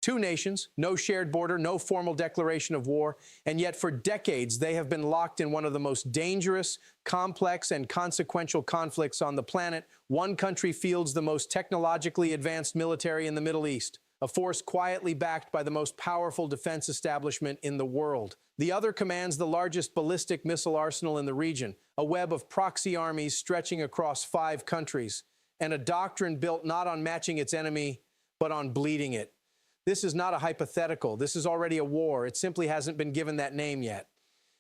Two nations, no shared border, no formal declaration of war, and yet for decades they have been locked in one of the most dangerous, complex, and consequential conflicts on the planet. One country fields the most technologically advanced military in the Middle East, a force quietly backed by the most powerful defense establishment in the world. The other commands the largest ballistic missile arsenal in the region, a web of proxy armies stretching across 5 countries, and a doctrine built not on matching its enemy, but on bleeding it. This is not a hypothetical. This is already a war. It simply hasn't been given that name yet.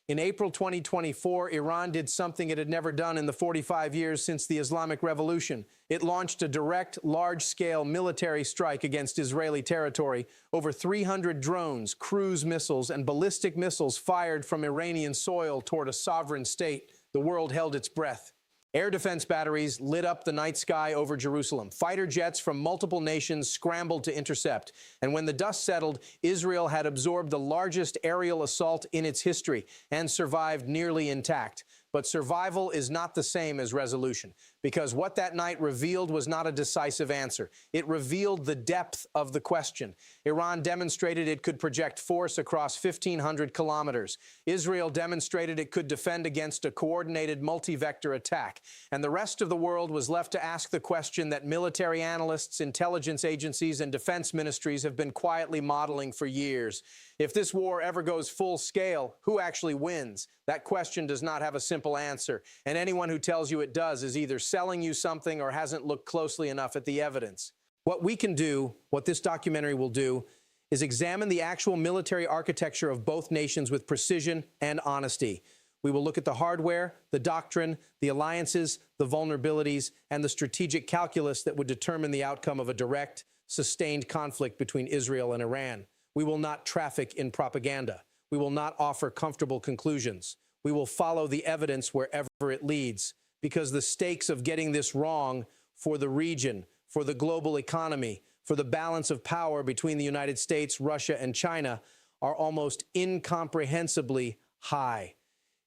In April 2024, Iran did something it had never done in the 45 years since the Islamic Revolution. It launched a direct, large-scale military strike against Israeli territory. Over 300 drones, cruise missiles, and ballistic missiles fired from Iranian soil toward a sovereign state. The world held its breath. Air defense batteries lit up the night sky over Jerusalem. Fighter jets from multiple nations scrambled to intercept. And when the dust settled, Israel had absorbed the largest aerial assault in its history and survived nearly intact. But survival is not the same as resolution, because what that night revealed was not a decisive answer. It revealed the depth of the question. Iran demonstrated it could project force across 1,500 kilometers. Israel demonstrated it could defend against a coordinated multi-vector attack. And the rest of the world was left to ask the question that military analysts, intelligence agencies, and defense ministries have been quietly modeling for years. If this war ever goes full scale, who actually wins? That question does not have a simple answer, and anyone who tells you it does is either selling you something or hasn't looked closely enough at the evidence. What we can do, what this documentary will do, is examine the actual military architecture of both nations with precision and honesty. We will look at the hardware, the doctrine, the alliances, the vulnerabilities, and the strategic calculus that would determine the outcome of a direct, sustained conflict between Israel and Iran. We will not traffic in propaganda. We will not offer comfortable conclusions. We will follow the evidence wherever it leads, because the stakes of getting this wrong for the region, for the global economy, for the balance of power between the United States, Russia, and China are almost incomprehensibly high.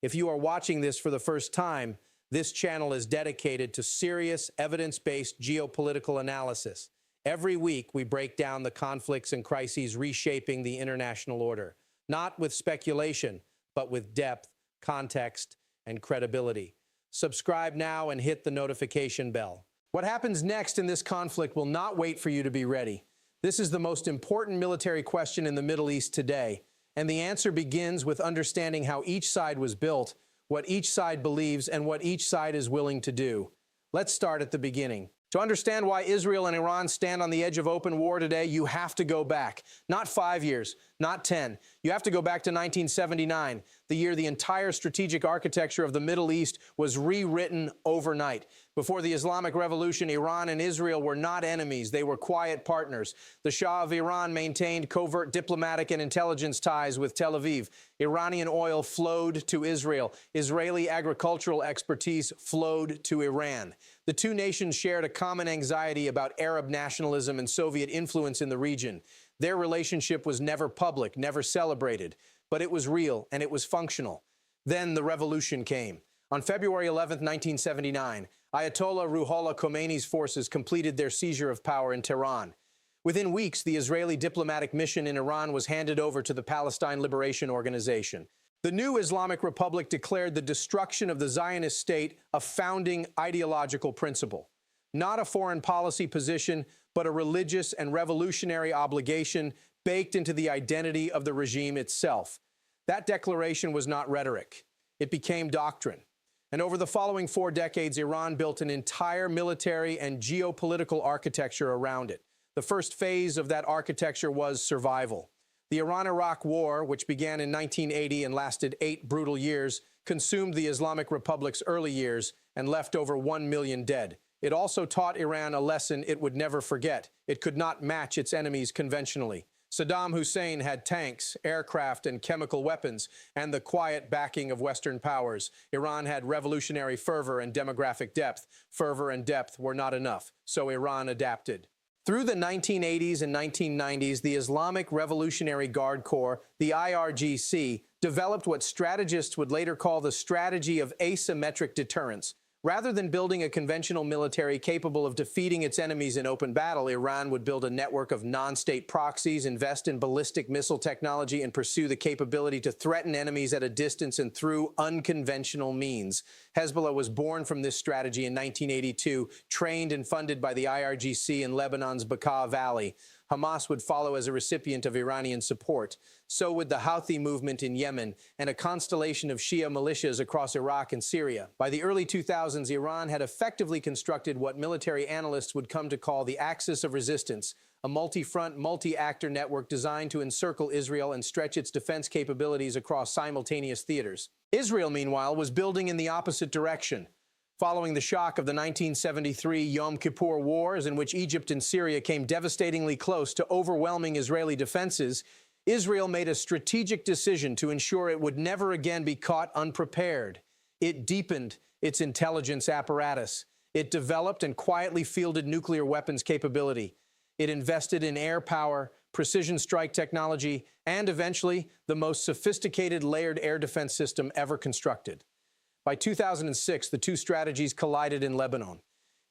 If you are watching this for the first time, this channel is dedicated to serious, evidence-based geopolitical analysis. Every week, we break down the conflicts and crises reshaping the international order, not with speculation, but with depth, context, and credibility. Subscribe now and hit the notification bell. What happens next in this conflict will not wait for you to be ready. This is the most important military question in the Middle East today, and the answer begins with understanding how each side was built, what each side believes, and what each side is willing to do. Let's start at the beginning. To understand why Israel and Iran stand on the edge of open war today, you have to go back. Not 5 years, not 10. You have to go back to 1979, the year the entire strategic architecture of the Middle East was rewritten overnight. Before the Islamic Revolution, Iran and Israel were not enemies. They were quiet partners. The Shah of Iran maintained covert diplomatic and intelligence ties with Tel Aviv. Iranian oil flowed to Israel. Israeli agricultural expertise flowed to Iran. The two nations shared a common anxiety about Arab nationalism and Soviet influence in the region. Their relationship was never public, never celebrated, but it was real and it was functional. Then the revolution came. On February 11, 1979, Ayatollah Ruhollah Khomeini's forces completed their seizure of power in Tehran. Within weeks, the Israeli diplomatic mission in Iran was handed over to the Palestine Liberation Organization. The new Islamic Republic declared the destruction of the Zionist state a founding ideological principle, not a foreign policy position, but a religious and revolutionary obligation baked into the identity of the regime itself. That declaration was not rhetoric. It became doctrine. And over the following 4 decades, Iran built an entire military and geopolitical architecture around it. The first phase of that architecture was survival. The Iran-Iraq War, which began in 1980 and lasted 8 brutal years, consumed the Islamic Republic's early years and left over 1 million dead. It also taught Iran a lesson it would never forget. It could not match its enemies conventionally. Saddam Hussein had tanks, aircraft, and chemical weapons, and the quiet backing of Western powers. Iran had revolutionary fervor and demographic depth. Fervor and depth were not enough, so Iran adapted. Through the 1980s and 1990s, the Islamic Revolutionary Guard Corps, the IRGC, developed what strategists would later call the strategy of asymmetric deterrence. Rather than building a conventional military capable of defeating its enemies in open battle, Iran would build a network of non-state proxies, invest in ballistic missile technology, and pursue the capability to threaten enemies at a distance and through unconventional means. Hezbollah was born from this strategy in 1982, trained and funded by the IRGC in Lebanon's Bekaa Valley. Hamas would follow as a recipient of Iranian support. So would the Houthi movement in Yemen and a constellation of Shia militias across Iraq and Syria. By the early 2000s, Iran had effectively constructed what military analysts would come to call the axis of resistance, a multi-front, multi-actor network designed to encircle Israel and stretch its defense capabilities across simultaneous theaters. Israel, meanwhile, was building in the opposite direction. Following the shock of the 1973 Yom Kippur Wars, in which Egypt and Syria came devastatingly close to overwhelming Israeli defenses, Israel made a strategic decision to ensure it would never again be caught unprepared. It deepened its intelligence apparatus. It developed and quietly fielded nuclear weapons capability. It invested in air power, precision strike technology, and eventually the most sophisticated layered air defense system ever constructed. By 2006, the two strategies collided in Lebanon.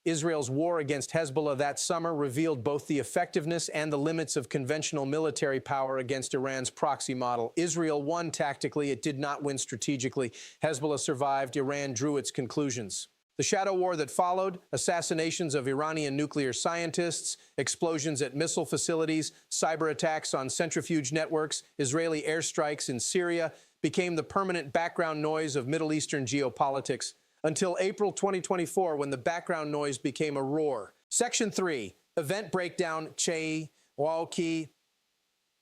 Israel's war against Hezbollah that summer revealed both the effectiveness and the limits of conventional military power against Iran's proxy model. Israel won tactically, it did not win strategically. Hezbollah survived, Iran drew its conclusions. The shadow war that followed, assassinations of Iranian nuclear scientists, explosions at missile facilities, cyberattacks on centrifuge networks, Israeli airstrikes in Syria, became the permanent background noise of Middle Eastern geopolitics until April 2024, when the background noise became a roar. Section 3, Event Breakdown, Chei, Walki.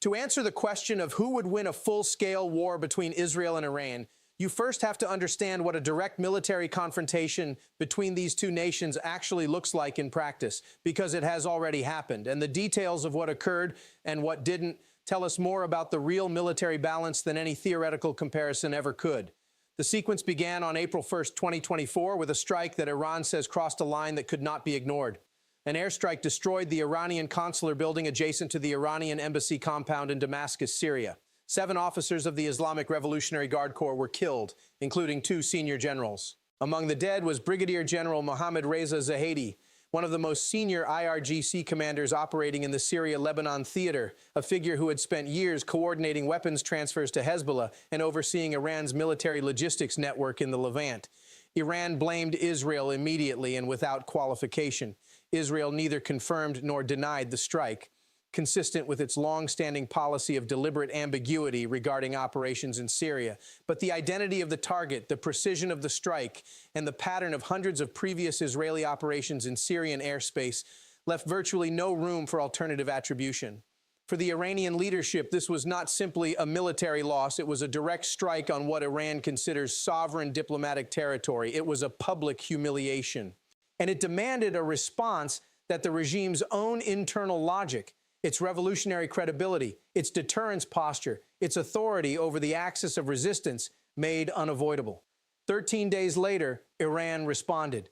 To answer the question of who would win a full-scale war between Israel and Iran, you first have to understand what a direct military confrontation between these two nations actually looks like in practice, because it has already happened, and the details of what occurred and what didn't tell us more about the real military balance than any theoretical comparison ever could. The sequence began on April 1st, 2024, with a strike that Iran says crossed a line that could not be ignored. An airstrike destroyed the Iranian consular building adjacent to the Iranian embassy compound in Damascus, Syria. 7 officers of the Islamic Revolutionary Guard Corps were killed, including 2 senior generals. Among the dead was Brigadier General Mohammad Reza Zahedi, one of the most senior IRGC commanders operating in the Syria-Lebanon theater, a figure who had spent years coordinating weapons transfers to Hezbollah and overseeing Iran's military logistics network in the Levant. Iran blamed Israel immediately and without qualification. Israel neither confirmed nor denied the strike, consistent with its long-standing policy of deliberate ambiguity regarding operations in Syria. But the identity of the target, the precision of the strike, and the pattern of hundreds of previous Israeli operations in Syrian airspace left virtually no room for alternative attribution. For the Iranian leadership, this was not simply a military loss. It was a direct strike on what Iran considers sovereign diplomatic territory. It was a public humiliation. And it demanded a response that the regime's own internal logic, its revolutionary credibility, its deterrence posture, its authority over the axis of resistance made unavoidable. 13 days later, Iran responded.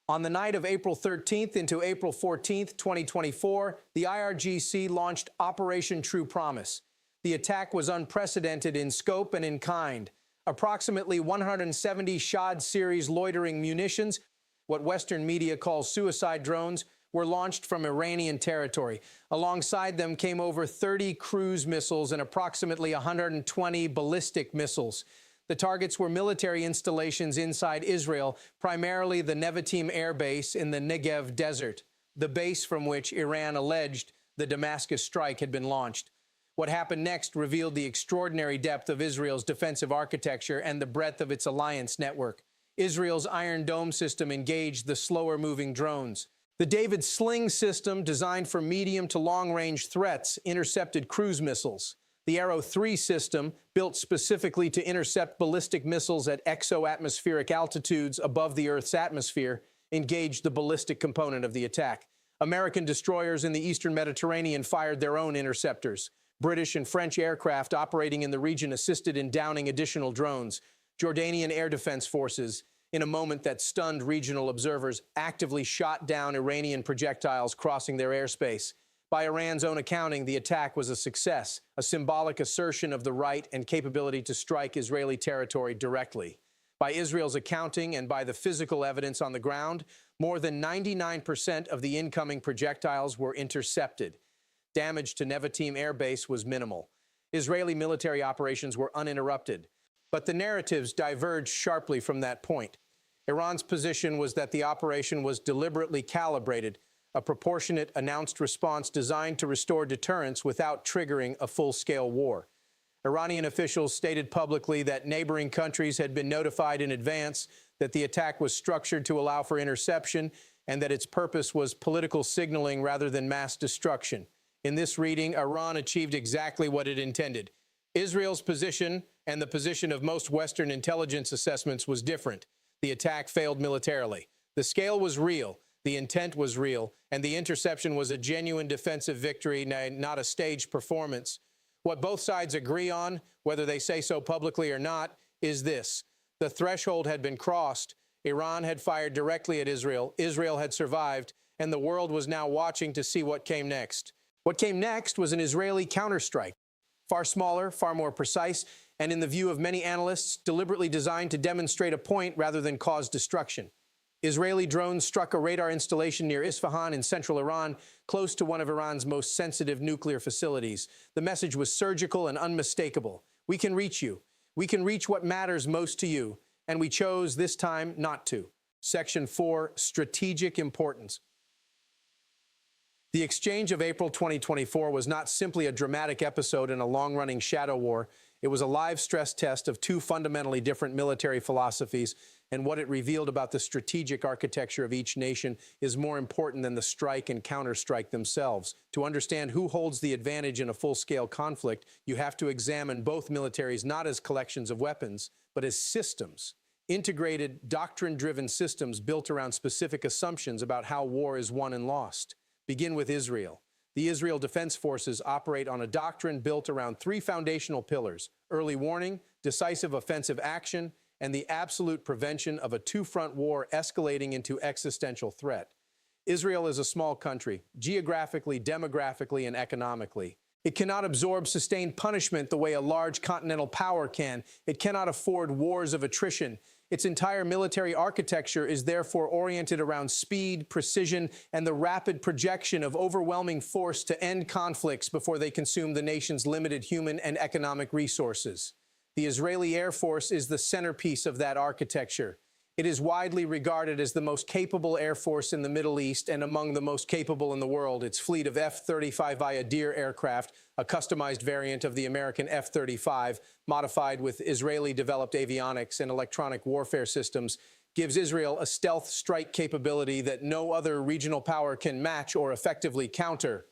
On the night of April 13th into April 14th, 2024, the IRGC launched Operation True Promise. The attack was unprecedented in scope and in kind. Approximately 170 Shad series loitering munitions, what Western media calls suicide drones, were launched from Iranian territory. Alongside them came over 30 cruise missiles and approximately 120 ballistic missiles. The targets were military installations inside Israel, primarily the Nevatim Air Base in the Negev Desert, the base from which Iran alleged the Damascus strike had been launched. What happened next revealed the extraordinary depth of Israel's defensive architecture and the breadth of its alliance network. Israel's Iron Dome system engaged the slower-moving drones. The David Sling system, designed for medium to long-range threats, intercepted cruise missiles. The Arrow 3 system, built specifically to intercept ballistic missiles at exo-atmospheric altitudes above the Earth's atmosphere, engaged the ballistic component of the attack. American destroyers in the eastern Mediterranean fired their own interceptors. British and French aircraft operating in the region assisted in downing additional drones. Jordanian air defense forces, in a moment that stunned regional observers, actively shot down Iranian projectiles crossing their airspace. By Iran's own accounting, the attack was a success, a symbolic assertion of the right and capability to strike Israeli territory directly. By Israel's accounting and by the physical evidence on the ground, more than 99% of the incoming projectiles were intercepted. Damage to Nevatim Air Base was minimal. Israeli military operations were uninterrupted. But the narratives diverged sharply from that point. Iran's position was that the operation was deliberately calibrated, a proportionate announced response designed to restore deterrence without triggering a full-scale war. Iranian officials stated publicly that neighboring countries had been notified in advance that the attack was structured to allow for interception and that its purpose was political signaling rather than mass destruction. In this reading, Iran achieved exactly what it intended. Israel's position and the position of most Western intelligence assessments was different. The attack failed militarily. The scale was real, the intent was real, and the interception was a genuine defensive victory, not a staged performance. What both sides agree on, whether they say so publicly or not, is this. The threshold had been crossed. Iran had fired directly at Israel. Israel had survived, and the world was now watching to see what came next. What came next was an Israeli counterstrike. Far smaller, far more precise, and in the view of many analysts, deliberately designed to demonstrate a point rather than cause destruction. Israeli drones struck a radar installation near Isfahan in central Iran, close to one of Iran's most sensitive nuclear facilities. The message was surgical and unmistakable. We can reach you. We can reach what matters most to you, and we chose this time not to. Section 4, Strategic Importance. The exchange of April 2024 was not simply a dramatic episode in a long-running shadow war. It was a live stress test of two fundamentally different military philosophies, and what it revealed about the strategic architecture of each nation is more important than the strike and counterstrike themselves. To understand who holds the advantage in a full-scale conflict, you have to examine both militaries not as collections of weapons, but as systems. Integrated, doctrine-driven systems built around specific assumptions about how war is won and lost. Begin with Israel. The Israel Defense Forces operate on a doctrine built around three foundational pillars: early warning, decisive offensive action, and the absolute prevention of a two-front war escalating into existential threat. Israel is a small country, geographically, demographically, and economically. It cannot absorb sustained punishment the way a large continental power can. It cannot afford wars of attrition. Its entire military architecture is therefore oriented around speed, precision, and the rapid projection of overwhelming force to end conflicts before they consume the nation's limited human and economic resources. The Israeli Air Force is the centerpiece of that architecture. It is widely regarded as the most capable air force in the Middle East and among the most capable in the world. Its fleet of F-35 Adir aircraft, a customized variant of the American F-35, modified with Israeli-developed avionics and electronic warfare systems, gives Israel a stealth strike capability that no other regional power can match or effectively counter.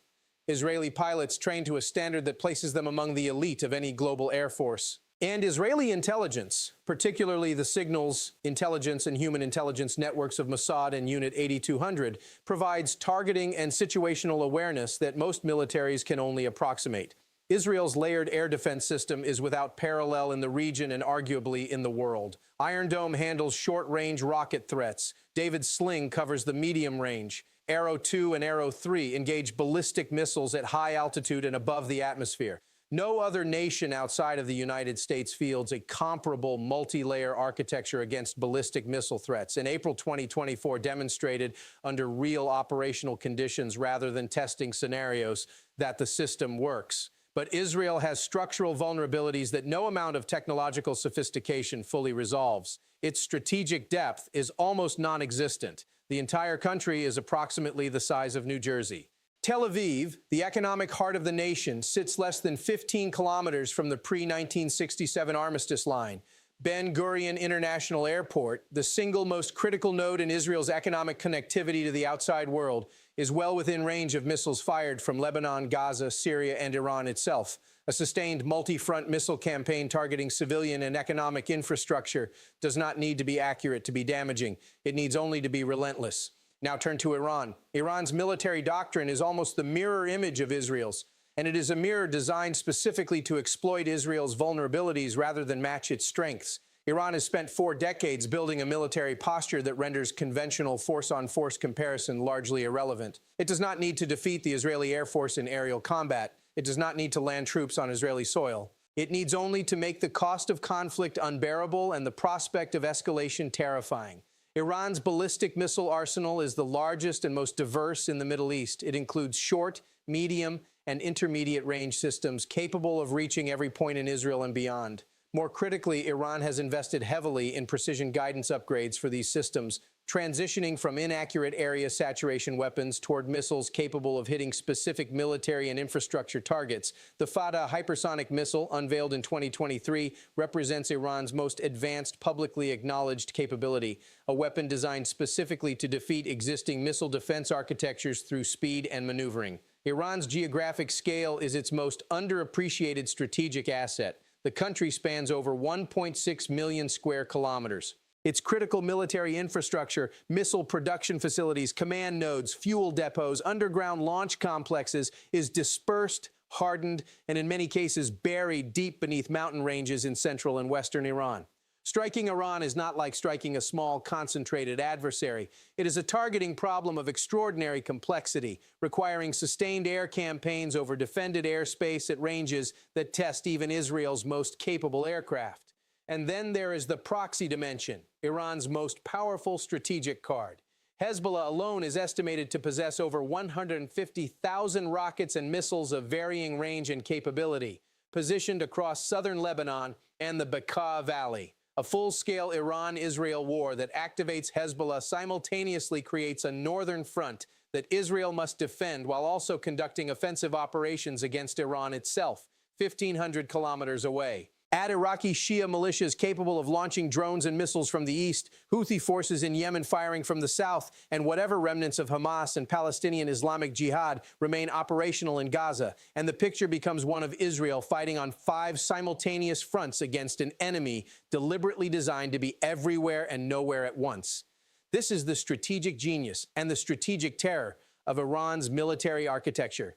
Israeli pilots train to a standard that places them among the elite of any global air force. And Israeli intelligence, particularly the signals, intelligence, and human intelligence networks of Mossad and Unit 8200, provides targeting and situational awareness that most militaries can only approximate. Israel's layered air defense system is without parallel in the region and arguably in the world. Iron Dome handles short-range rocket threats. David's Sling covers the medium range. Arrow 2 and Arrow 3 engage ballistic missiles at high altitude and above the atmosphere. No other nation outside of the United States fields a comparable multi-layer architecture against ballistic missile threats. In April 2024 demonstrated under real operational conditions rather than testing scenarios that the system works. But Israel has structural vulnerabilities that no amount of technological sophistication fully resolves. Its strategic depth is almost non-existent. The entire country is approximately the size of New Jersey. Tel Aviv, the economic heart of the nation, sits less than 15 kilometers from the pre-1967 armistice line. Ben Gurion International Airport, the single most critical node in Israel's economic connectivity to the outside world, is well within range of missiles fired from Lebanon, Gaza, Syria, and Iran itself. A sustained multi-front missile campaign targeting civilian and economic infrastructure does not need to be accurate to be damaging. It needs only to be relentless. Now turn to Iran. Iran's military doctrine is almost the mirror image of Israel's, and it is a mirror designed specifically to exploit Israel's vulnerabilities rather than match its strengths. Iran has spent 4 decades building a military posture that renders conventional force-on-force comparison largely irrelevant. It does not need to defeat the Israeli Air Force in aerial combat. It does not need to land troops on Israeli soil. It needs only to make the cost of conflict unbearable and the prospect of escalation terrifying. Iran's ballistic missile arsenal is the largest and most diverse in the Middle East. It includes short, medium, and intermediate range systems capable of reaching every point in Israel and beyond. More critically, Iran has invested heavily in precision guidance upgrades for these systems, transitioning from inaccurate area saturation weapons toward missiles capable of hitting specific military and infrastructure targets. The Fatah hypersonic missile, unveiled in 2023, represents Iran's most advanced publicly acknowledged capability, a weapon designed specifically to defeat existing missile defense architectures through speed and maneuvering. Iran's geographic scale is its most underappreciated strategic asset. The country spans over 1.6 million square kilometers. Its critical military infrastructure, missile production facilities, command nodes, fuel depots, underground launch complexes is dispersed, hardened, and in many cases buried deep beneath mountain ranges in central and western Iran. Striking Iran is not like striking a small, concentrated adversary. It is a targeting problem of extraordinary complexity, requiring sustained air campaigns over defended airspace at ranges that test even Israel's most capable aircraft. And then there is the proxy dimension, Iran's most powerful strategic card. Hezbollah alone is estimated to possess over 150,000 rockets and missiles of varying range and capability, positioned across southern Lebanon and the Bekaa Valley. A full-scale Iran-Israel war that activates Hezbollah simultaneously creates a northern front that Israel must defend while also conducting offensive operations against Iran itself, 1,500 kilometers away. Add Iraqi Shia militias capable of launching drones and missiles from the east, Houthi forces in Yemen firing from the south, and whatever remnants of Hamas and Palestinian Islamic Jihad remain operational in Gaza, and the picture becomes one of Israel fighting on 5 simultaneous fronts against an enemy deliberately designed to be everywhere and nowhere at once. This is the strategic genius and the strategic terror of Iran's military architecture.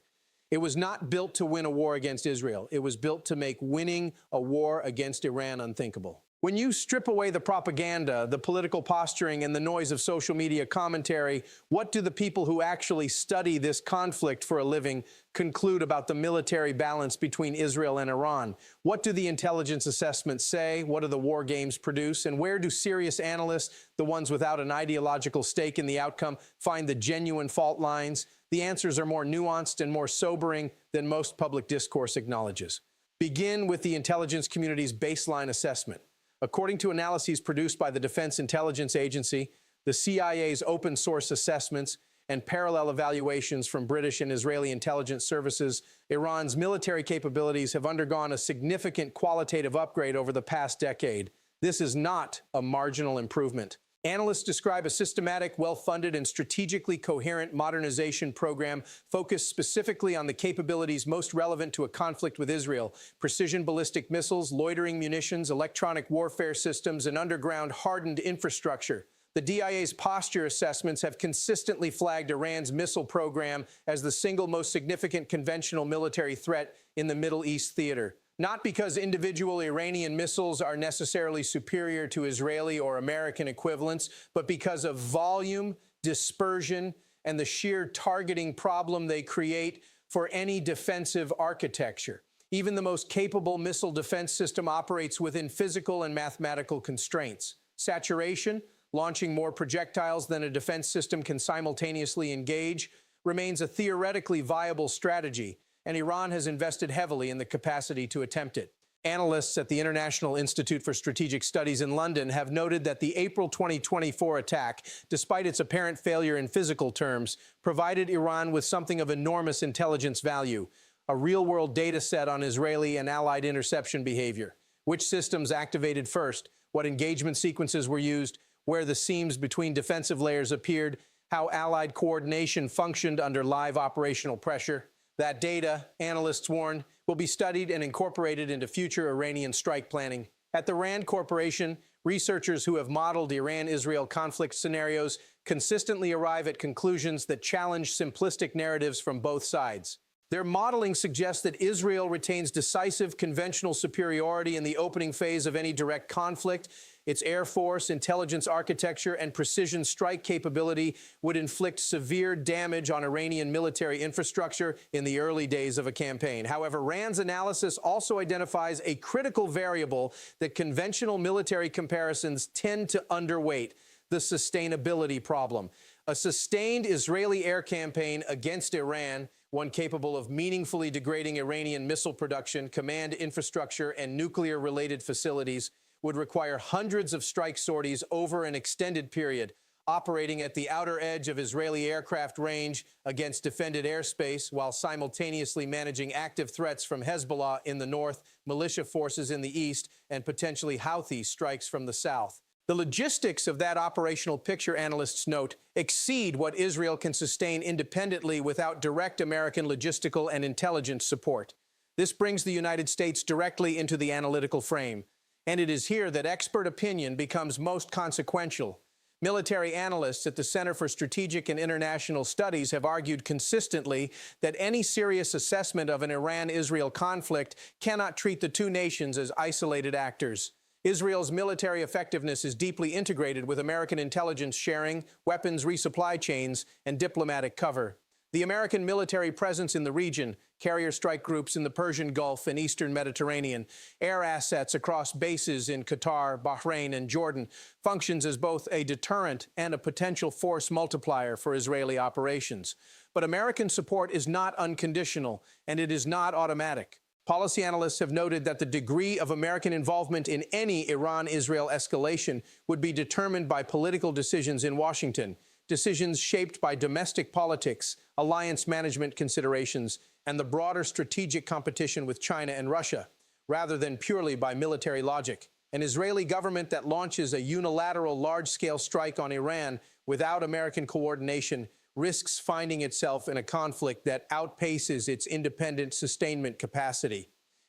It was not built to win a war against Israel. It was built to make winning a war against Iran unthinkable. When you strip away the propaganda, the political posturing, and the noise of social media commentary, what do the people who actually study this conflict for a living conclude about the military balance between Israel and Iran? What do the intelligence assessments say? What do the war games produce? And where do serious analysts, the ones without an ideological stake in the outcome, find the genuine fault lines? The answers are more nuanced and more sobering than most public discourse acknowledges. Begin with the intelligence community's baseline assessment. According to analyses produced by the Defense Intelligence Agency, the CIA's open source assessments, and parallel evaluations from British and Israeli intelligence services, Iran's military capabilities have undergone a significant qualitative upgrade over the past decade. This is not a marginal improvement. Analysts describe a systematic, well-funded, and strategically coherent modernization program focused specifically on the capabilities most relevant to a conflict with Israel: precision ballistic missiles, loitering munitions, electronic warfare systems, and underground hardened infrastructure. The DIA's posture assessments have consistently flagged Iran's missile program as the single most significant conventional military threat in the Middle East theater. Not because individual Iranian missiles are necessarily superior to Israeli or American equivalents, but because of volume, dispersion, and the sheer targeting problem they create for any defensive architecture. Even the most capable missile defense system operates within physical and mathematical constraints. Saturation, launching more projectiles than a defense system can simultaneously engage, remains a theoretically viable strategy, and Iran has invested heavily in the capacity to attempt it. Analysts at the International Institute for Strategic Studies in London have noted that the April 2024 attack, despite its apparent failure in physical terms, provided Iran with something of enormous intelligence value: a real-world data set on Israeli and allied interception behavior. Which systems activated first, what engagement sequences were used, where the seams between defensive layers appeared, how allied coordination functioned under live operational pressure. That data, analysts warn, will be studied and incorporated into future Iranian strike planning. At the RAND Corporation, researchers who have modeled Iran-Israel conflict scenarios consistently arrive at conclusions that challenge simplistic narratives from both sides. Their modeling suggests that Israel retains decisive conventional superiority in the opening phase of any direct conflict. Its air force, intelligence architecture, and precision strike capability would inflict severe damage on Iranian military infrastructure in the early days of a campaign. However, RAND's analysis also identifies a critical variable that conventional military comparisons tend to underweight: the sustainability problem. A sustained Israeli air campaign against Iran, one capable of meaningfully degrading Iranian missile production, command infrastructure, and nuclear-related facilities, would require hundreds of strike sorties over an extended period, operating at the outer edge of Israeli aircraft range against defended airspace, while simultaneously managing active threats from Hezbollah in the north, militia forces in the east, and potentially Houthi strikes from the south. The logistics of that operational picture, analysts note, exceed what Israel can sustain independently without direct American logistical and intelligence support. This brings the United States directly into the analytical frame. And it is here that expert opinion becomes most consequential. Military analysts at the Center for Strategic and International Studies have argued consistently that any serious assessment of an Iran-Israel conflict cannot treat the two nations as isolated actors. Israel's military effectiveness is deeply integrated with American intelligence sharing, weapons resupply chains, and diplomatic cover. The American military presence in the region, carrier strike groups in the Persian Gulf and Eastern Mediterranean, air assets across bases in Qatar, Bahrain, and Jordan, functions as both a deterrent and a potential force multiplier for Israeli operations. But American support is not unconditional, and it is not automatic. Policy analysts have noted that the degree of American involvement in any Iran-Israel escalation would be determined by political decisions in Washington, decisions shaped by domestic politics, alliance management considerations, and the broader strategic competition with China and Russia, rather than purely by military logic. An Israeli government that launches a unilateral large-scale strike on Iran without American coordination risks finding itself in a conflict that outpaces its independent sustainment capacity.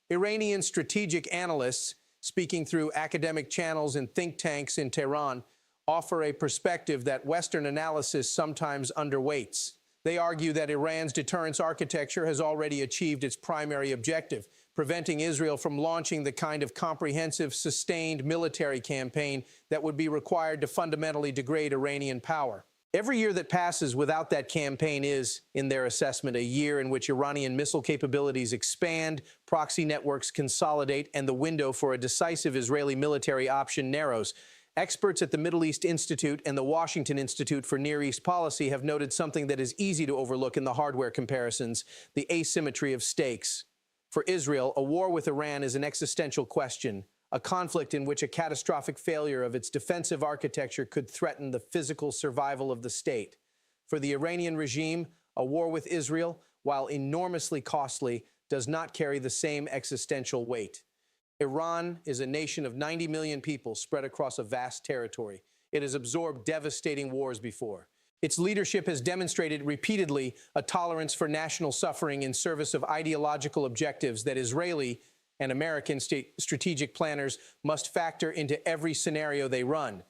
Iranian strategic analysts, speaking through academic channels and think tanks in Tehran, offer a perspective that Western analysis sometimes underweights. They argue that Iran's deterrence architecture has already achieved its primary objective, preventing Israel from launching the kind of comprehensive, sustained military campaign that would be required to fundamentally degrade Iranian power. Every year that passes without that campaign is, in their assessment, a year in which Iranian missile capabilities expand, proxy networks consolidate, and the window for a decisive Israeli military option narrows. Experts at the Middle East Institute and the Washington Institute for Near East Policy have noted something that is easy to overlook in the hardware comparisons: the asymmetry of stakes. For Israel, a war with Iran is an existential question, a conflict in which a catastrophic failure of its defensive architecture could threaten the physical survival of the state. For the Iranian regime, a war with Israel, while enormously costly, does not carry the same existential weight. Iran is a nation of 90 million people spread across a vast territory. It has absorbed devastating wars before. Its leadership has demonstrated repeatedly a tolerance for national suffering in service of ideological objectives that Israeli and American strategic planners must factor into every scenario they run.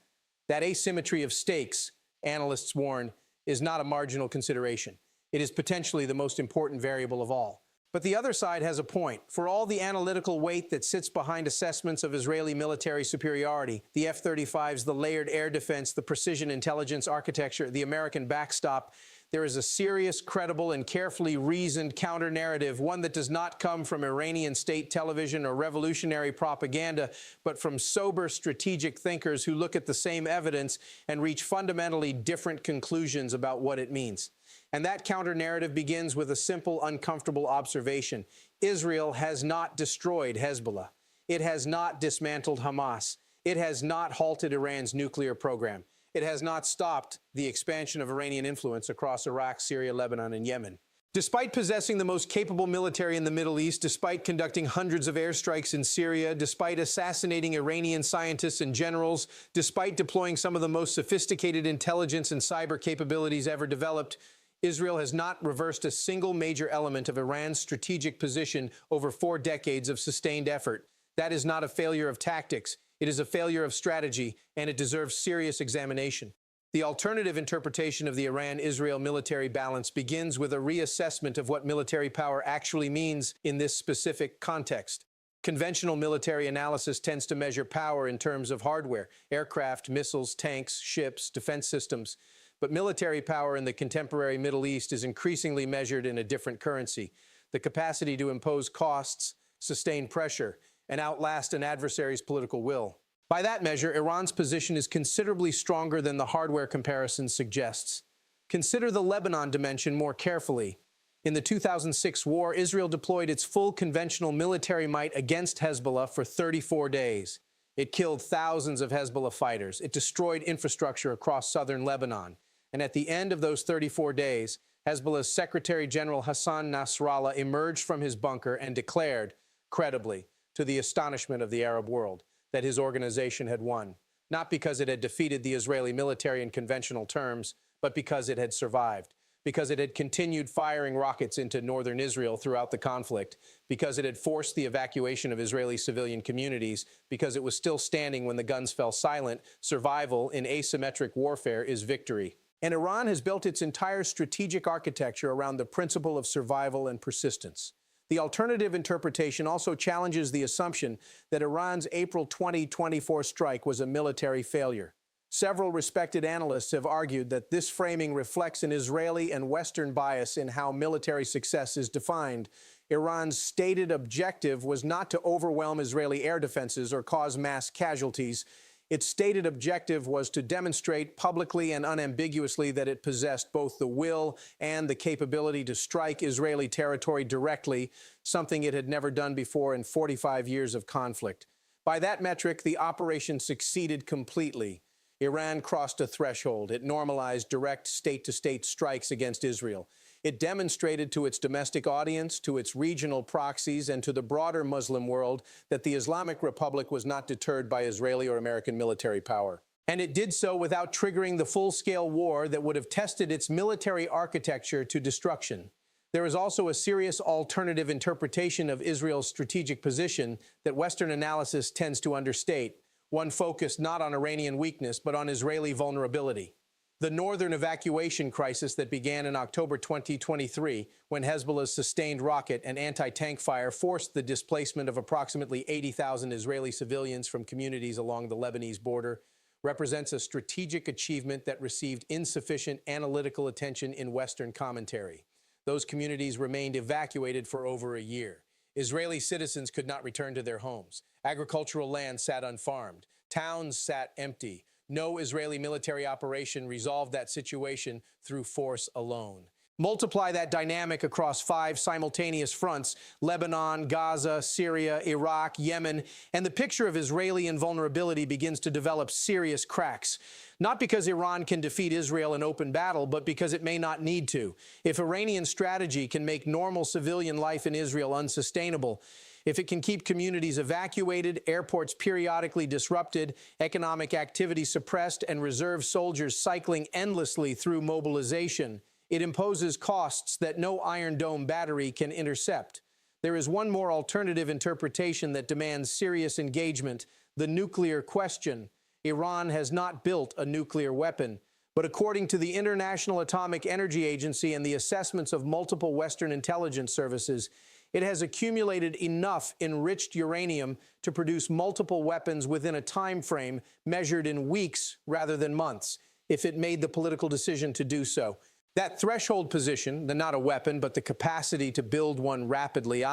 That asymmetry of stakes, analysts warn, is not a marginal consideration. It is potentially the most important variable of all. But the other side has a point. For all the analytical weight that sits behind assessments of Israeli military superiority, the F-35s, the layered air defense, the precision intelligence architecture, the American backstop, there is a serious, credible, and carefully reasoned counter-narrative, one that does not come from Iranian state television or revolutionary propaganda, but from sober strategic thinkers who look at the same evidence and reach fundamentally different conclusions about what it means. And that counter-narrative begins with a simple, uncomfortable observation. Israel has not destroyed Hezbollah. It has not dismantled Hamas. It has not halted Iran's nuclear program. It has not stopped the expansion of Iranian influence across Iraq, Syria, Lebanon, and Yemen. Despite possessing the most capable military in the Middle East, despite conducting hundreds of airstrikes in Syria, despite assassinating Iranian scientists and generals, despite deploying some of the most sophisticated intelligence and cyber capabilities ever developed, Israel has not reversed a single major element of Iran's strategic position over 4 decades of sustained effort. That is not a failure of tactics. It is a failure of strategy, and it deserves serious examination. The alternative interpretation of the Iran-Israel military balance begins with a reassessment of what military power actually means in this specific context. Conventional military analysis tends to measure power in terms of hardware, aircraft, missiles, tanks, ships, defense systems. But military power in the contemporary Middle East is increasingly measured in a different currency: the capacity to impose costs, sustain pressure, and outlast an adversary's political will. By that measure, Iran's position is considerably stronger than the hardware comparison suggests. Consider the Lebanon dimension more carefully. In the 2006 war, Israel deployed its full conventional military might against Hezbollah for 34 days. It killed thousands of Hezbollah fighters. It destroyed infrastructure across southern Lebanon. And at the end of those 34 days, Hezbollah's Secretary General Hassan Nasrallah emerged from his bunker and declared, credibly, to the astonishment of the Arab world, that his organization had won, not because it had defeated the Israeli military in conventional terms, but because it had survived, because it had continued firing rockets into northern Israel throughout the conflict, because it had forced the evacuation of Israeli civilian communities, because it was still standing when the guns fell silent. Survival in asymmetric warfare is victory. And Iran has built its entire strategic architecture around the principle of survival and persistence. The alternative interpretation also challenges the assumption that Iran's April 2024 strike was a military failure. Several respected analysts have argued that this framing reflects an Israeli and Western bias in how military success is defined. Iran's stated objective was not to overwhelm Israeli air defenses or cause mass casualties. Its stated objective was to demonstrate publicly and unambiguously that it possessed both the will and the capability to strike Israeli territory directly, something it had never done before in 45 years of conflict. By that metric, the operation succeeded completely. Iran crossed a threshold. It normalized direct state-to-state strikes against Israel. It demonstrated to its domestic audience, to its regional proxies, and to the broader Muslim world that the Islamic Republic was not deterred by Israeli or American military power. And it did so without triggering the full-scale war that would have tested its military architecture to destruction. There is also a serious alternative interpretation of Israel's strategic position that Western analysis tends to understate, one focused not on Iranian weakness, but on Israeli vulnerability. The northern evacuation crisis that began in October 2023, when Hezbollah's sustained rocket and anti-tank fire forced the displacement of approximately 80,000 Israeli civilians from communities along the Lebanese border, represents a strategic achievement that received insufficient analytical attention in Western commentary. Those communities remained evacuated for over a year. Israeli citizens could not return to their homes. Agricultural land sat unfarmed. Towns sat empty. No Israeli military operation resolved that situation through force alone. Multiply that dynamic across 5 simultaneous fronts: Lebanon, Gaza, Syria, Iraq, Yemen, and the picture of Israeli invulnerability begins to develop serious cracks. Not because Iran can defeat Israel in open battle, but because it may not need to. If Iranian strategy can make normal civilian life in Israel unsustainable, if it can keep communities evacuated, airports periodically disrupted, economic activity suppressed, and reserve soldiers cycling endlessly through mobilization, it imposes costs that no Iron Dome battery can intercept. There is one more alternative interpretation that demands serious engagement: the nuclear question. Iran has not built a nuclear weapon, but according to the International Atomic Energy Agency and the assessments of multiple Western intelligence services, it has accumulated enough enriched uranium to produce multiple weapons within a time frame measured in weeks rather than months, if it made the political decision to do so. That threshold position, not a weapon, but the capacity to build one rapidly,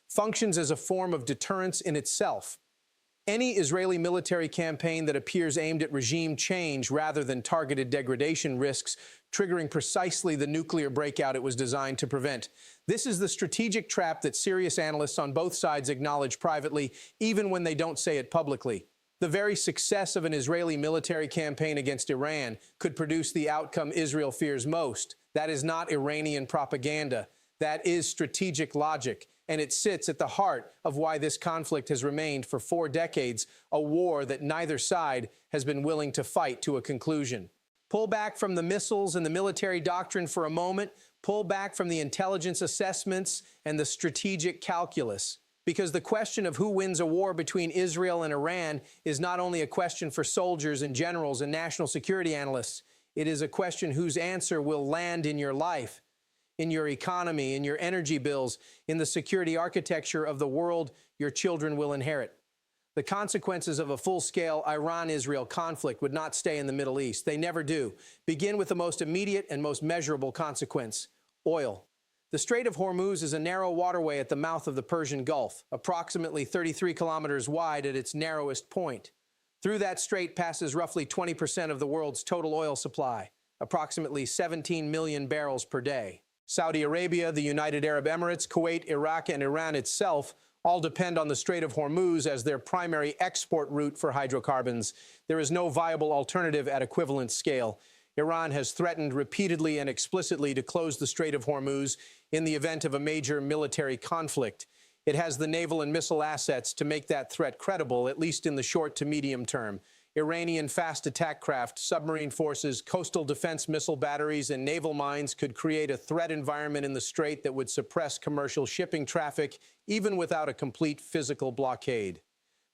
functions as a form of deterrence in itself. Any Israeli military campaign that appears aimed at regime change rather than targeted degradation risks triggering precisely the nuclear breakout it was designed to prevent. This is the strategic trap that serious analysts on both sides acknowledge privately, even when they don't say it publicly. The very success of an Israeli military campaign against Iran could produce the outcome Israel fears most. That is not Iranian propaganda. That is strategic logic. And it sits at the heart of why this conflict has remained for 4 decades, a war that neither side has been willing to fight to a conclusion. Pull back from the missiles and the military doctrine for a moment. Pull back from the intelligence assessments and the strategic calculus. Because the question of who wins a war between Israel and Iran is not only a question for soldiers and generals and national security analysts. It is a question whose answer will land in your life, in your economy, in your energy bills, in the security architecture of the world your children will inherit. The consequences of a full-scale Iran-Israel conflict would not stay in the Middle East. They never do. Begin with the most immediate and most measurable consequence: oil. The Strait of Hormuz is a narrow waterway at the mouth of the Persian Gulf, approximately 33 kilometers wide at its narrowest point. Through that strait passes roughly 20% of the world's total oil supply, approximately 17 million barrels per day. Saudi Arabia, the United Arab Emirates, Kuwait, Iraq, and Iran itself all depend on the Strait of Hormuz as their primary export route for hydrocarbons. There is no viable alternative at equivalent scale. Iran has threatened repeatedly and explicitly to close the Strait of Hormuz in the event of a major military conflict. It has the naval and missile assets to make that threat credible, at least in the short to medium term. Iranian fast attack craft, submarine forces, coastal defense missile batteries, and naval mines could create a threat environment in the strait that would suppress commercial shipping traffic, even without a complete physical blockade.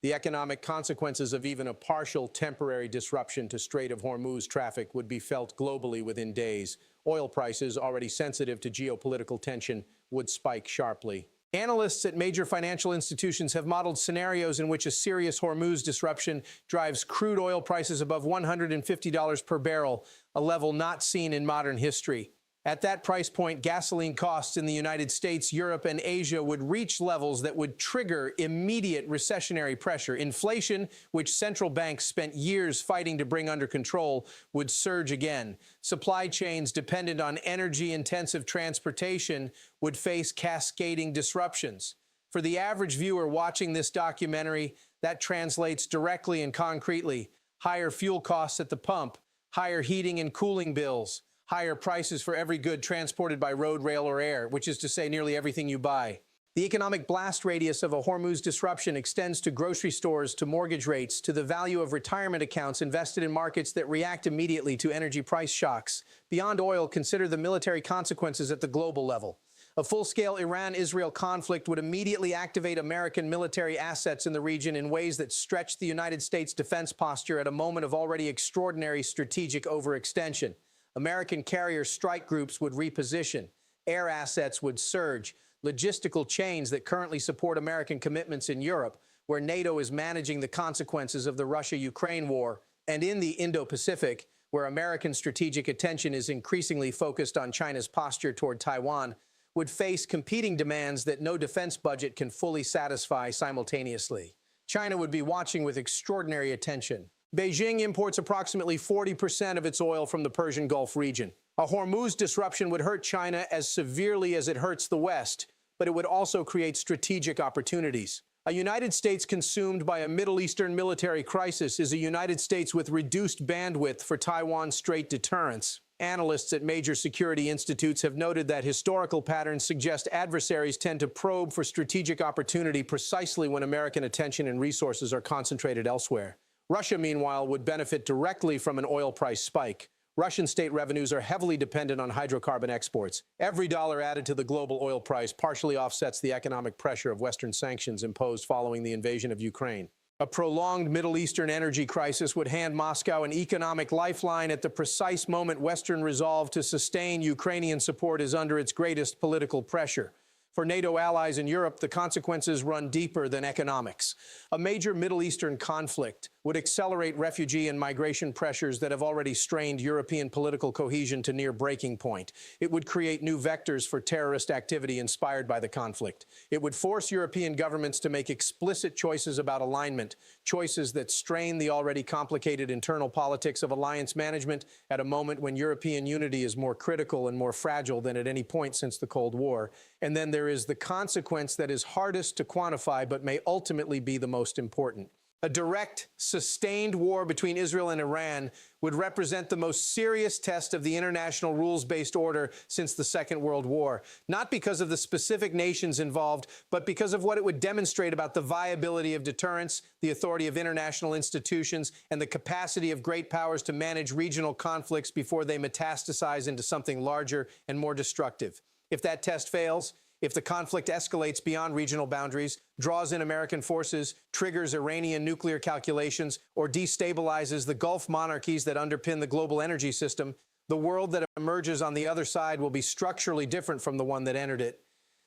The economic consequences of even a partial temporary disruption to Strait of Hormuz traffic would be felt globally within days. Oil prices, already sensitive to geopolitical tension, would spike sharply. Analysts at major financial institutions have modeled scenarios in which a serious Hormuz disruption drives crude oil prices above $150 per barrel, a level not seen in modern history. At that price point, gasoline costs in the United States, Europe, and Asia would reach levels that would trigger immediate recessionary pressure. Inflation, which central banks spent years fighting to bring under control, would surge again. Supply chains dependent on energy-intensive transportation would face cascading disruptions. For the average viewer watching this documentary, that translates directly and concretely: higher fuel costs at the pump, higher heating and cooling bills, higher prices for every good transported by road, rail, or air, which is to say nearly everything you buy. The economic blast radius of a Hormuz disruption extends to grocery stores, to mortgage rates, to the value of retirement accounts invested in markets that react immediately to energy price shocks. Beyond oil, consider the military consequences at the global level. A full-scale Iran-Israel conflict would immediately activate American military assets in the region in ways that stretch the United States defense posture at a moment of already extraordinary strategic overextension. American carrier strike groups would reposition, air assets would surge, logistical chains that currently support American commitments in Europe, where NATO is managing the consequences of the Russia-Ukraine war, and in the Indo-Pacific, where American strategic attention is increasingly focused on China's posture toward Taiwan, would face competing demands that no defense budget can fully satisfy simultaneously. China would be watching with extraordinary attention. Beijing imports approximately 40% of its oil from the Persian Gulf region. A Hormuz disruption would hurt China as severely as it hurts the West, but it would also create strategic opportunities. A United States consumed by a Middle Eastern military crisis is a United States with reduced bandwidth for Taiwan Strait deterrence. Analysts at major security institutes have noted that historical patterns suggest adversaries tend to probe for strategic opportunity precisely when American attention and resources are concentrated elsewhere. Russia, meanwhile, would benefit directly from an oil price spike. Russian state revenues are heavily dependent on hydrocarbon exports. Every dollar added to the global oil price partially offsets the economic pressure of Western sanctions imposed following the invasion of Ukraine. A prolonged Middle Eastern energy crisis would hand Moscow an economic lifeline at the precise moment Western resolve to sustain Ukrainian support is under its greatest political pressure. For NATO allies in Europe, the consequences run deeper than economics. A major Middle Eastern conflict would accelerate refugee and migration pressures that have already strained European political cohesion to near breaking point. It would create new vectors for terrorist activity inspired by the conflict. It would force European governments to make explicit choices about alignment, choices that strain the already complicated internal politics of alliance management at a moment when European unity is more critical and more fragile than at any point since the Cold War. And then there is the consequence that is hardest to quantify but may ultimately be the most important. A direct, sustained war between Israel and Iran would represent the most serious test of the international rules-based order since the Second World War, not because of the specific nations involved, but because of what it would demonstrate about the viability of deterrence, the authority of international institutions, and the capacity of great powers to manage regional conflicts before they metastasize into something larger and more destructive. If that test fails, If the conflict escalates beyond regional boundaries, draws in American forces, triggers Iranian nuclear calculations, or destabilizes the Gulf monarchies that underpin the global energy system, the world that emerges on the other side will be structurally different from the one that entered it.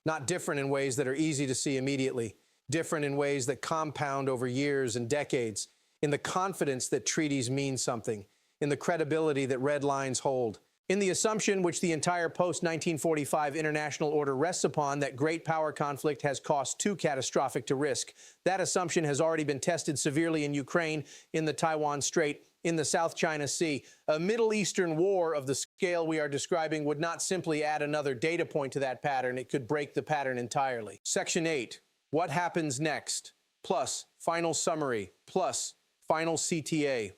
Not different in ways that are easy to see immediately, different in ways that compound over years and decades, in the confidence that treaties mean something, in the credibility that red lines hold, in the assumption which the entire post-1945 international order rests upon that great power conflict has cost too catastrophic to risk. That assumption has already been tested severely in Ukraine, in the Taiwan Strait, in the South China Sea. A Middle Eastern war of the scale we are describing would not simply add another data point to that pattern, it could break the pattern entirely. Section 8, what happens next? Plus, final summary, plus, final CTA.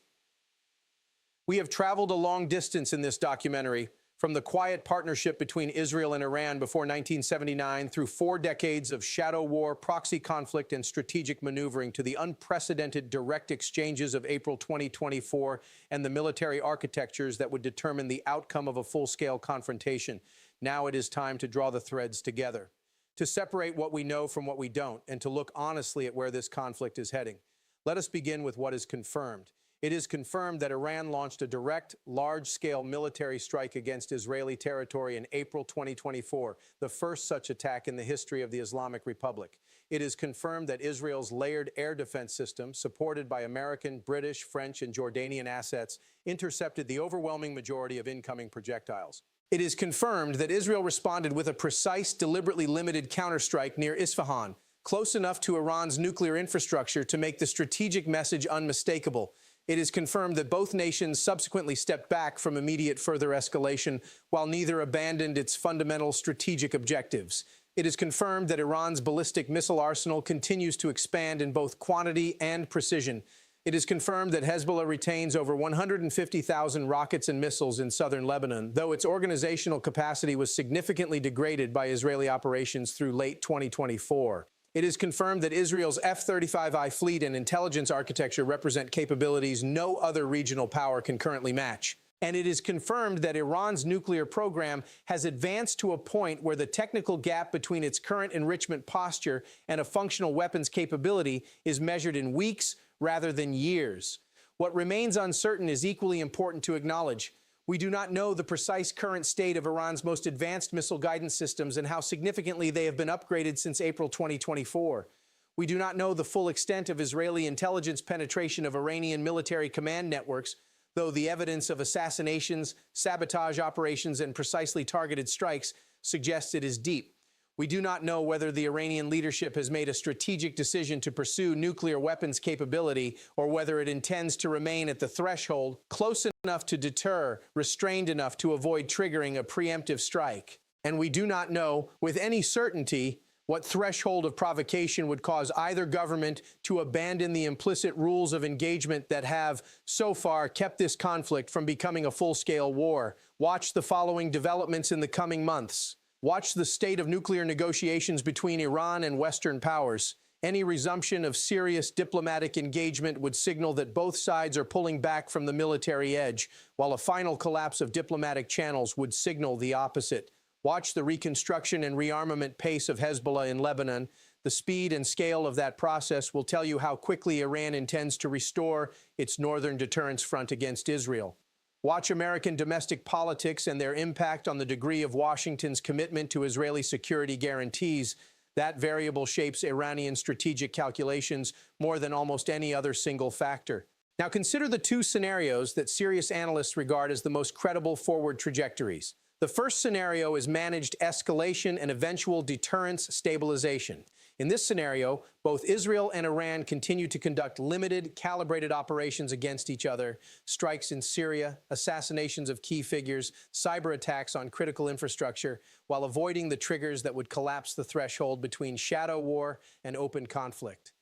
We have traveled a long distance in this documentary, from the quiet partnership between Israel and Iran before 1979 through 4 decades of shadow war, proxy conflict, and strategic maneuvering to the unprecedented direct exchanges of April 2024 and the military architectures that would determine the outcome of a full-scale confrontation. Now it is time to draw the threads together, to separate what we know from what we don't, and to look honestly at where this conflict is heading. Let us begin with what is confirmed. It is confirmed that Iran launched a direct, large-scale military strike against Israeli territory in April 2024, the first such attack in the history of the Islamic Republic. It is confirmed that Israel's layered air defense system, supported by American, British, French, and Jordanian assets, intercepted the overwhelming majority of incoming projectiles. It is confirmed that Israel responded with a precise, deliberately limited counterstrike near Isfahan, close enough to Iran's nuclear infrastructure to make the strategic message unmistakable. It is confirmed that both nations subsequently stepped back from immediate further escalation, while neither abandoned its fundamental strategic objectives. It is confirmed that Iran's ballistic missile arsenal continues to expand in both quantity and precision. It is confirmed that Hezbollah retains over 150,000 rockets and missiles in southern Lebanon, though its organizational capacity was significantly degraded by Israeli operations through late 2024. It is confirmed that Israel's F-35I fleet and intelligence architecture represent capabilities no other regional power can currently match. And it is confirmed that Iran's nuclear program has advanced to a point where the technical gap between its current enrichment posture and a functional weapons capability is measured in weeks rather than years. What remains uncertain is equally important to acknowledge. We do not know the precise current state of Iran's most advanced missile guidance systems and how significantly they have been upgraded since April 2024. We do not know the full extent of Israeli intelligence penetration of Iranian military command networks, though the evidence of assassinations, sabotage operations, and precisely targeted strikes suggests it is deep. We do not know whether the Iranian leadership has made a strategic decision to pursue nuclear weapons capability or whether it intends to remain at the threshold, close enough to deter, restrained enough to avoid triggering a preemptive strike. And we do not know with any certainty what threshold of provocation would cause either government to abandon the implicit rules of engagement that have, so far, kept this conflict from becoming a full-scale war. Watch the following developments in the coming months. Watch the state of nuclear negotiations between Iran and Western powers. Any resumption of serious diplomatic engagement would signal that both sides are pulling back from the military edge, while a final collapse of diplomatic channels would signal the opposite. Watch the reconstruction and rearmament pace of Hezbollah in Lebanon. The speed and scale of that process will tell you how quickly Iran intends to restore its northern deterrence front against Israel. Watch American domestic politics and their impact on the degree of Washington's commitment to Israeli security guarantees. That variable shapes Iranian strategic calculations more than almost any other single factor. Now consider the 2 scenarios that serious analysts regard as the most credible forward trajectories. The first scenario is managed escalation and eventual deterrence stabilization. In this scenario, both Israel and Iran continue to conduct limited, calibrated operations against each other, strikes in Syria, assassinations of key figures, cyber attacks on critical infrastructure, while avoiding the triggers that would collapse the threshold between shadow war and open conflict.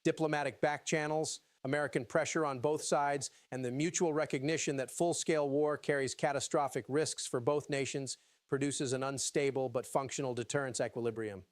Diplomatic back channels, American pressure on both sides, and the mutual recognition that full-scale war carries catastrophic risks for both nations produces an unstable but functional deterrence equilibrium.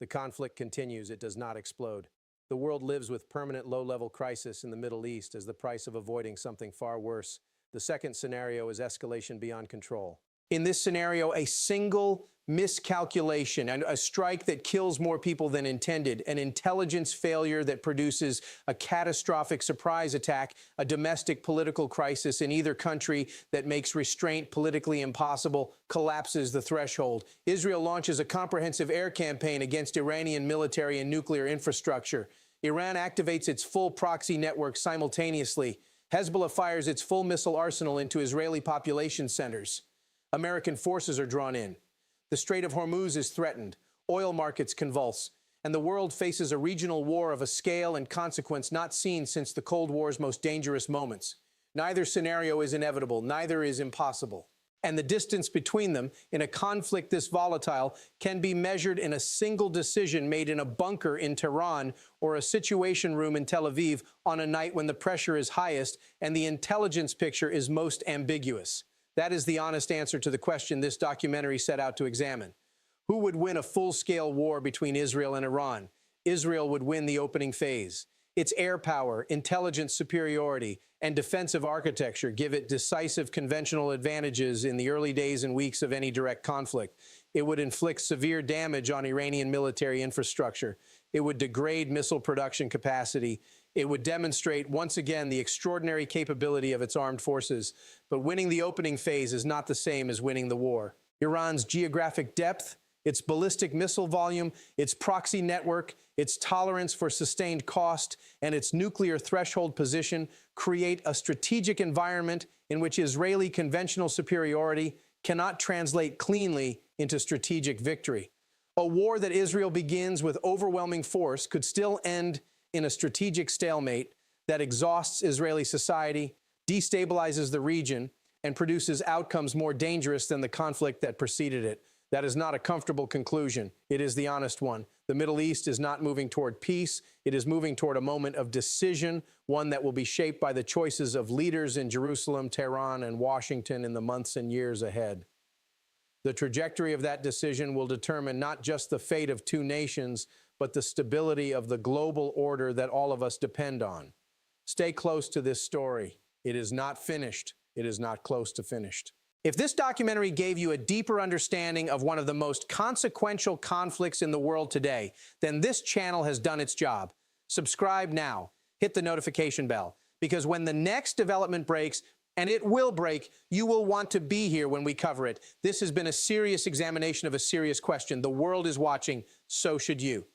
The conflict continues, it does not explode. The world lives with permanent low-level crisis in the Middle East as the price of avoiding something far worse. The second scenario is escalation beyond control. In this scenario, a single miscalculation, and a strike that kills more people than intended, an intelligence failure that produces a catastrophic surprise attack, a domestic political crisis in either country that makes restraint politically impossible, collapses the threshold. Israel launches a comprehensive air campaign against Iranian military and nuclear infrastructure. Iran activates its full proxy network simultaneously. Hezbollah fires its full missile arsenal into Israeli population centers. American forces are drawn in. The Strait of Hormuz is threatened. Oil markets convulse. And the world faces a regional war of a scale and consequence not seen since the Cold War's most dangerous moments. Neither scenario is inevitable. Neither is impossible. And the distance between them, in a conflict this volatile, can be measured in a single decision made in a bunker in Tehran or a situation room in Tel Aviv on a night when the pressure is highest and the intelligence picture is most ambiguous. That is the honest answer to the question this documentary set out to examine. Who would win a full-scale war between Israel and Iran? Israel would win the opening phase. Its air power, intelligence superiority, and defensive architecture give it decisive conventional advantages in the early days and weeks of any direct conflict. It would inflict severe damage on Iranian military infrastructure. It would degrade missile production capacity. It would demonstrate once again the extraordinary capability of its armed forces. But winning the opening phase is not the same as winning the war. Iran's geographic depth, its ballistic missile volume, its proxy network, its tolerance for sustained cost, and its nuclear threshold position create a strategic environment in which Israeli conventional superiority cannot translate cleanly into strategic victory. A war that Israel begins with overwhelming force could still end in a strategic stalemate that exhausts Israeli society, destabilizes the region, and produces outcomes more dangerous than the conflict that preceded it. That is not a comfortable conclusion. It is the honest one. The Middle East is not moving toward peace. It is moving toward a moment of decision, one that will be shaped by the choices of leaders in Jerusalem, Tehran, and Washington in the months and years ahead. The trajectory of that decision will determine not just the fate of two nations, but the stability of the global order that all of us depend on. Stay close to this story. It is not finished. It is not close to finished. If this documentary gave you a deeper understanding of one of the most consequential conflicts in the world today, then this channel has done its job. Subscribe now. Hit the notification bell, because when the next development breaks, and it will break, you will want to be here when we cover it. This has been a serious examination of a serious question. The world is watching, so should you.